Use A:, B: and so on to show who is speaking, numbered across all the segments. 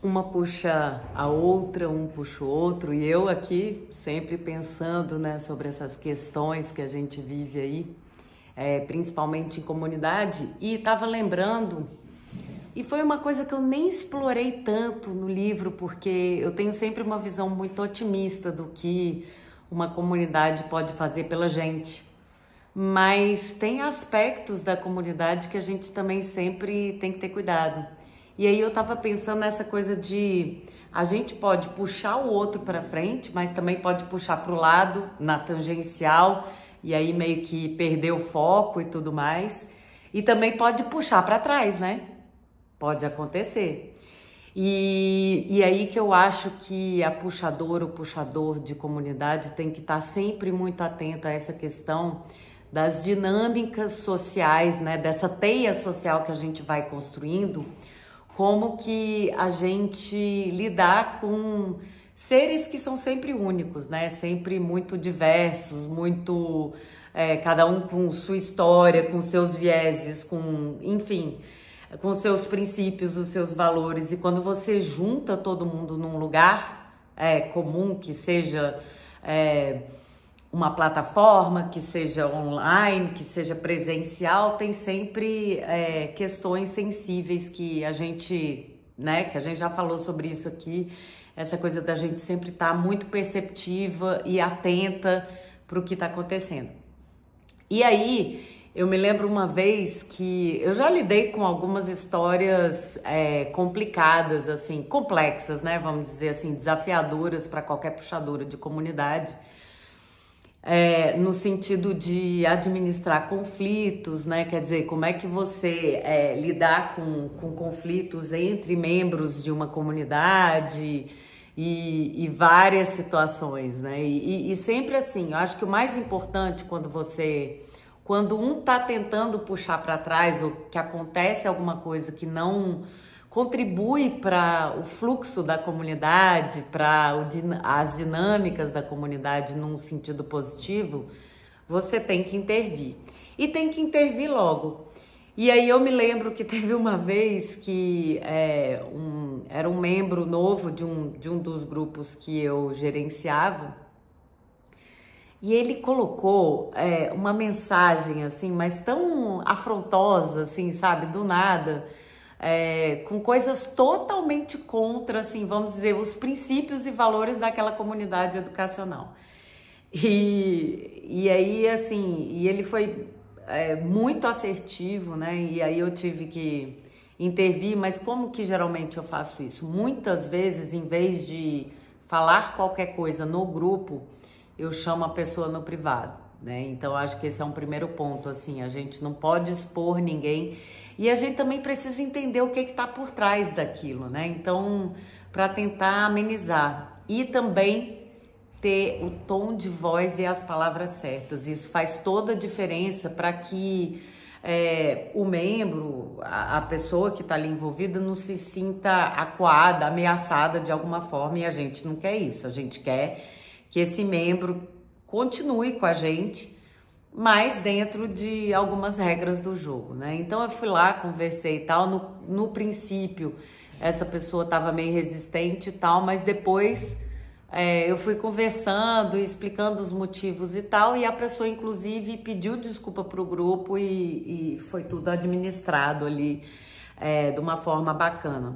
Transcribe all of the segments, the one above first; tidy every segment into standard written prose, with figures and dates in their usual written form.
A: Uma puxa a outra, um puxa o outro, e eu aqui sempre pensando, né, sobre essas questões que a gente vive aí, principalmente em comunidade, e estava lembrando, e foi uma coisa que eu nem explorei tanto no livro, porque eu tenho sempre uma visão muito otimista do que uma comunidade pode fazer pela gente. Mas tem aspectos da comunidade que a gente também sempre tem que ter cuidado. E aí eu tava pensando nessa coisa de a gente pode puxar o outro para frente, mas também pode puxar para o lado, na tangencial, e aí meio que perder o foco e tudo mais. E também pode puxar para trás, né? Pode acontecer. E aí que eu acho que a puxadora, o puxador de comunidade tem que estar sempre muito atento a essa questão das dinâmicas sociais, né? Dessa teia social que a gente vai construindo, como que a gente lidar com seres que são sempre únicos, né? Sempre muito diversos, muito cada um com sua história, com seus vieses, com, enfim, com seus princípios, os seus valores. E quando você junta todo mundo num lugar comum, que seja uma plataforma, que seja online, que seja presencial, tem sempre questões sensíveis que a gente, né, que a gente já falou sobre isso aqui, essa coisa da gente sempre estar muito perceptiva e atenta para o que está acontecendo. E aí, eu me lembro uma vez que eu já lidei com algumas histórias complicadas, assim, complexas, né, vamos dizer assim, desafiadoras para qualquer puxadora de comunidade, no sentido de administrar conflitos, né? Quer dizer, como é que você lidar com conflitos entre membros de uma comunidade e várias situações, né? E sempre assim, eu acho que o mais importante quando um tá tentando puxar para trás ou que acontece alguma coisa que não contribui para o fluxo da comunidade, para as dinâmicas da comunidade num sentido positivo, você tem que intervir. E tem que intervir logo. E aí eu me lembro que teve uma vez que era um membro novo de um dos grupos que eu gerenciava, e ele colocou uma mensagem assim, mas tão afrontosa, assim, sabe, do nada, com coisas totalmente contra, assim, vamos dizer, os princípios e valores daquela comunidade educacional. E aí, assim, e ele foi muito assertivo, né? E aí eu tive que intervir, mas como que geralmente eu faço isso? Muitas vezes, em vez de falar qualquer coisa no grupo, eu chamo a pessoa no privado, né? Então, acho que esse é um primeiro ponto, assim, a gente não pode expor ninguém. E a gente também precisa entender o que está por trás daquilo, né? Então, para tentar amenizar. E também ter o tom de voz e as palavras certas. Isso faz toda a diferença para que o membro, a pessoa que está ali envolvida, não se sinta acuada, ameaçada de alguma forma. E a gente não quer isso. A gente quer que esse membro continue com a gente, mas dentro de algumas regras do jogo, né? Então eu fui lá, conversei e tal, no princípio essa pessoa estava meio resistente e tal, mas depois eu fui conversando e explicando os motivos e tal, e a pessoa inclusive pediu desculpa pro grupo e foi tudo administrado ali de uma forma bacana.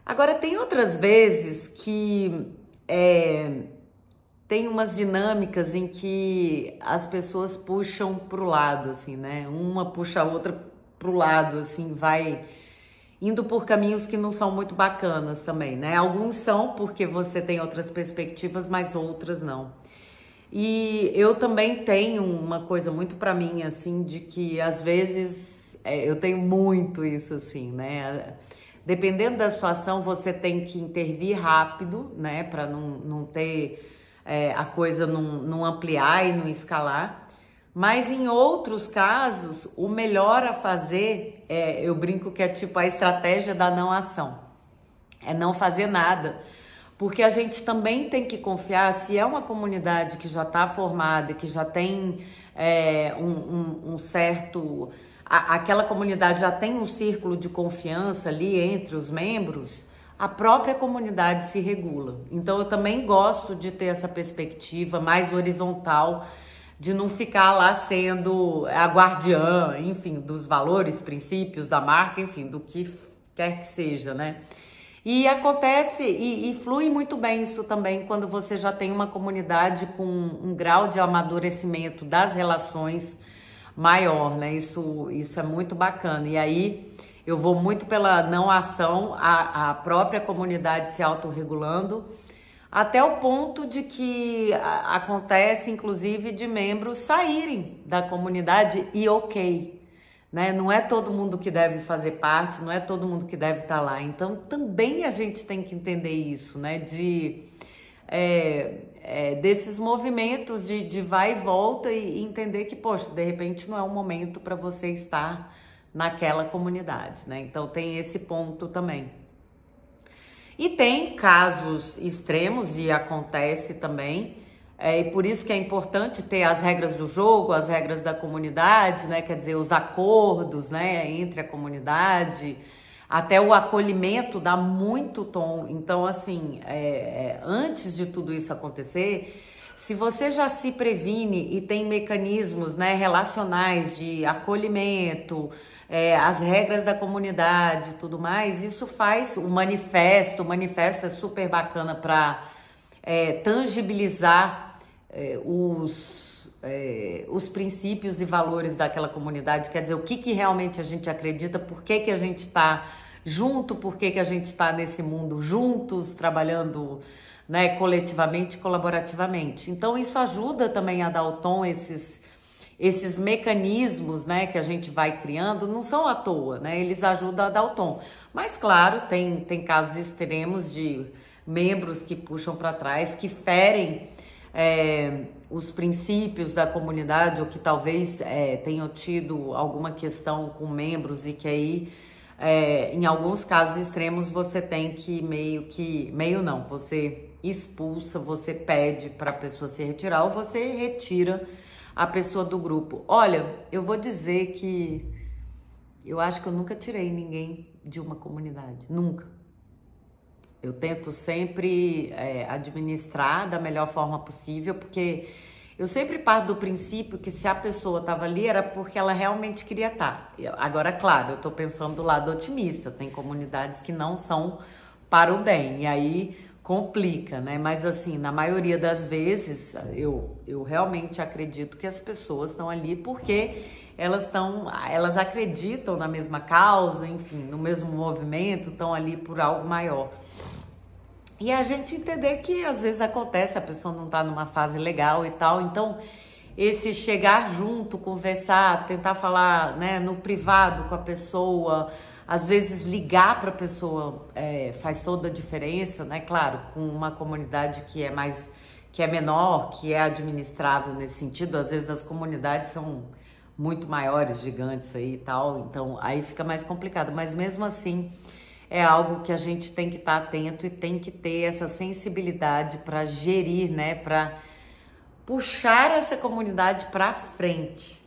A: Agora tem outras vezes que tem umas dinâmicas em que as pessoas puxam pro lado, assim, né? Uma puxa a outra pro lado, assim, vai indo por caminhos que não são muito bacanas também, né? Alguns são porque você tem outras perspectivas, mas outras não. E eu também tenho uma coisa muito pra mim, assim, de que às vezes eu tenho muito isso, assim, né? Dependendo da situação, você tem que intervir rápido, né? Pra não ter a coisa não ampliar e não escalar, mas em outros casos, o melhor a fazer, eu brinco que é tipo a estratégia da não ação, é não fazer nada, porque a gente também tem que confiar, se é uma comunidade que já está formada, que já tem um certo... aquela comunidade já tem um círculo de confiança ali entre os membros, a própria comunidade se regula. Então eu também gosto de ter essa perspectiva mais horizontal, de não ficar lá sendo a guardiã, enfim, dos valores, princípios da marca, enfim, do que quer que seja, né? E acontece e flui muito bem isso também quando você já tem uma comunidade com um grau de amadurecimento das relações maior, né? Isso é muito bacana. E aí eu vou muito pela não ação, a própria comunidade se autorregulando, até o ponto de que acontece, inclusive, de membros saírem da comunidade e ok, né? Não é todo mundo que deve fazer parte, não é todo mundo que deve estar lá. Então, também a gente tem que entender isso, né? Desses movimentos de vai e volta e entender que, poxa, de repente não é o momento para você estar naquela comunidade, né? Então, tem esse ponto também. E tem casos extremos, e acontece também, e por isso que é importante ter as regras do jogo, as regras da comunidade, né? Quer dizer, os acordos, né, entre a comunidade, até o acolhimento dá muito tom. Então, assim, antes de tudo isso acontecer, se você já se previne e tem mecanismos, né, relacionais de acolhimento, as regras da comunidade e tudo mais, isso faz o manifesto é super bacana para tangibilizar os princípios e valores daquela comunidade, quer dizer, o que realmente a gente acredita, por que a gente está junto, por que a gente está nesse mundo juntos, trabalhando, né, coletivamente, colaborativamente. Então isso ajuda também a dar o tom, esses mecanismos, né, que a gente vai criando, não são à toa, né, eles ajudam a dar o tom. Mas claro, tem casos extremos de membros que puxam para trás, que ferem os princípios da comunidade, ou que talvez tenham tido alguma questão com membros e que aí, em alguns casos extremos, você tem que você expulsa, você pede para a pessoa se retirar ou você retira a pessoa do grupo. Olha, eu vou dizer que eu acho que eu nunca tirei ninguém de uma comunidade, nunca. Eu tento sempre administrar da melhor forma possível, porque eu sempre parto do princípio que se a pessoa estava ali era porque ela realmente queria estar. Agora, claro, eu estou pensando do lado otimista, tem comunidades que não são para o bem, e aí complica, né? Mas assim, na maioria das vezes, eu realmente acredito que as pessoas estão ali porque elas acreditam na mesma causa, enfim, no mesmo movimento, estão ali por algo maior. E a gente entender que às vezes acontece, a pessoa não tá numa fase legal e tal, então esse chegar junto, conversar, tentar falar, né, no privado com a pessoa, às vezes ligar para a pessoa faz toda a diferença, né? Claro, com uma comunidade que é menor, que é administrável nesse sentido, às vezes as comunidades são muito maiores, gigantes aí e tal, então aí fica mais complicado, mas mesmo assim é algo que a gente tem que estar atento e tem que ter essa sensibilidade para gerir, né? Para puxar essa comunidade para frente.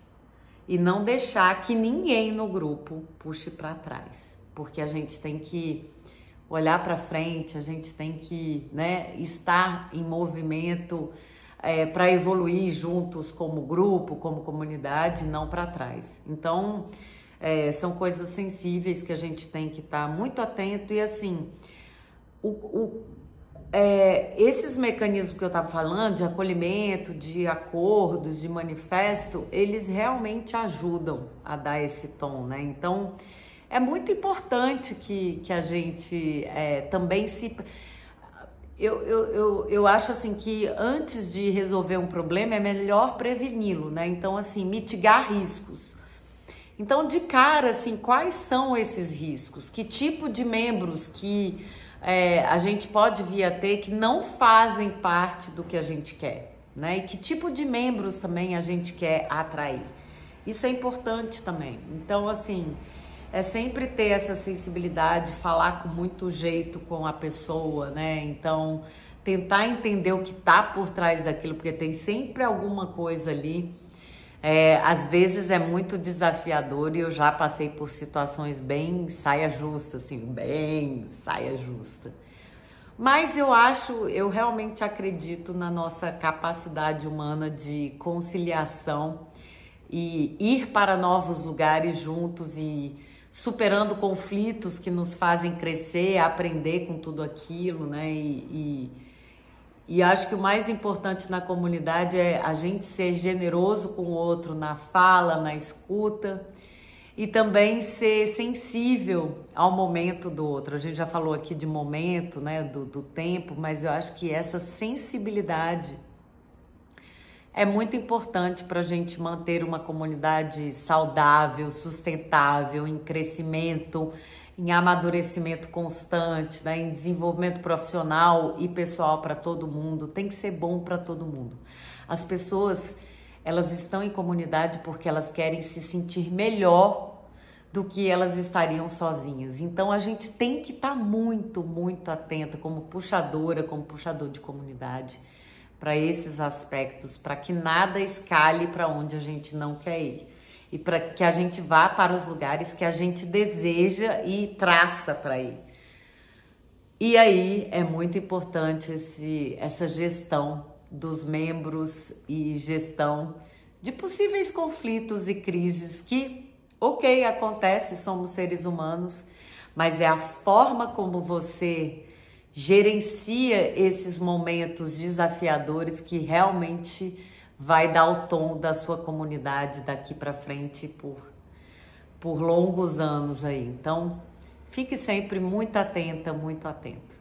A: E não deixar que ninguém no grupo puxe para trás, porque a gente tem que olhar para frente, a gente tem que, né, estar em movimento para evoluir juntos como grupo, como comunidade, não para trás. Então, são coisas sensíveis que a gente tem que estar muito atento e assim, esses mecanismos que eu estava falando, de acolhimento, de acordos, de manifesto, eles realmente ajudam a dar esse tom, né? Então, é muito importante que a gente também se... Eu acho assim que antes de resolver um problema é melhor preveni-lo, né? Então, assim, mitigar riscos. Então, de cara, assim, quais são esses riscos? Que tipo de membros que a gente pode vir a ter que não fazem parte do que a gente quer, né? E que tipo de membros também a gente quer atrair? Isso é importante também. Então, assim, é sempre ter essa sensibilidade, falar com muito jeito com a pessoa, né? Então, tentar entender o que tá por trás daquilo, porque tem sempre alguma coisa ali Às vezes é muito desafiador e eu já passei por situações bem saia justa, assim, bem saia justa. Mas eu realmente acredito na nossa capacidade humana de conciliação e ir para novos lugares juntos e superando conflitos que nos fazem crescer, aprender com tudo aquilo, né? E acho que o mais importante na comunidade é a gente ser generoso com o outro na fala, na escuta e também ser sensível ao momento do outro. A gente já falou aqui de momento, né, do tempo, mas eu acho que essa sensibilidade é muito importante para a gente manter uma comunidade saudável, sustentável, em crescimento, em amadurecimento constante, né, em desenvolvimento profissional e pessoal para todo mundo. Tem que ser bom para todo mundo. As pessoas, elas estão em comunidade porque elas querem se sentir melhor do que elas estariam sozinhas. Então a gente tem que estar muito, muito atenta como puxadora, como puxador de comunidade para esses aspectos, para que nada escale para onde a gente não quer ir e para que a gente vá para os lugares que a gente deseja e traça para ir. E aí é muito importante essa gestão dos membros e gestão de possíveis conflitos e crises que, ok, acontece, somos seres humanos, mas é a forma como você gerencia esses momentos desafiadores que realmente vai dar o tom da sua comunidade daqui para frente por longos anos aí. Então, fique sempre muito atenta, muito atento.